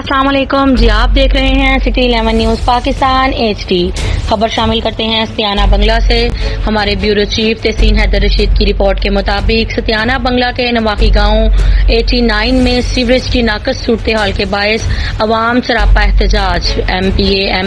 السلام علیکم جی، آپ دیکھ رہے ہیں سٹی 11 نیوز پاکستان HD۔ خبر شامل کرتے ہیں ستیانہ بنگلہ سے۔ ہمارے بیورو چیف تحسین حیدر رشید کی رپورٹ کے مطابق ستیانہ بنگلہ کے نواقی گاؤں 89 میں سیوریج کی ناقص صورتحال کے باعث عوام سراپا احتجاج۔ MPA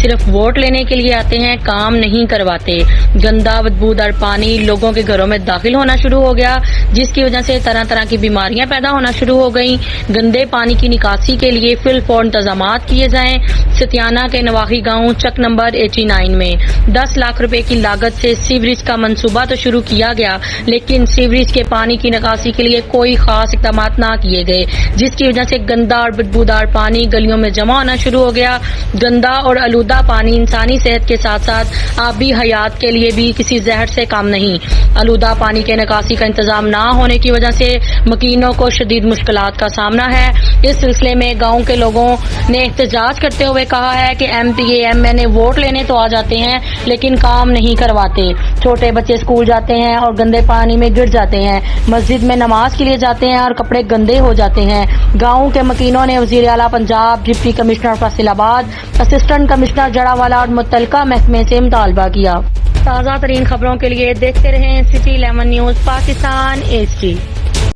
صرف ووٹ لینے کے لیے آتے ہیں، کام نہیں کرواتے۔ گندا بدبودار پانی لوگوں کے گھروں میں داخل ہونا شروع ہو گیا، جس کی وجہ سے طرح طرح کی بیماریاں پیدا ہونا شروع ہو گئیں۔ گندے پانی کی نکاسی کے لیے فی الفور انتظامات کیے جائیں۔ ستیانہ کے نواقی گاؤں چک نمبر 89 میں 10 لاکھ روپے کی لاگت سے سیوریج کا منصوبہ تو شروع کیا گیا، لیکن سیوریج کے پانی کی نکاسی کے لیے کوئی خاص اقدامات نہ کیے گئے، جس کی وجہ سے گندا اور بدبودار پانی گلیوں میں جمع ہونا شروع ہو گیا۔ گندا اور آلودہ پانی انسانی صحت کے ساتھ ساتھ آبی حیات کے لیے بھی کسی زہر سے کم نہیں۔ آلودہ پانی کے نکاسی کا انتظام نہ ہونے کی وجہ سے مکینوں کو شدید مشکلات کا سامنا ہے۔ اس سلسلے میں گاؤں کے لوگوں نے احتجاج کرتے ہوئے کہا ہے کہ MPA ووٹ لینے تو آ جاتے ہیں لیکن کام نہیں کرواتے۔ چھوٹے بچے اسکول جاتے ہیں اور گندے پانی میں گر جاتے ہیں، مسجد میں نماز کے لیے جاتے ہیں اور کپڑے گندے ہو جاتے ہیں۔ گاؤں کے مکینوں نے وزیر اعلیٰ پنجاب، ڈپٹی کمشنر فیصل آباد، اسسٹنٹ کمشنر جڑاوالا اور متعلقہ محکمے سے مطالبہ کیا۔ تازہ ترین خبروں کے لیے دیکھتے رہیں سٹی 11 نیوز پاکستان HD۔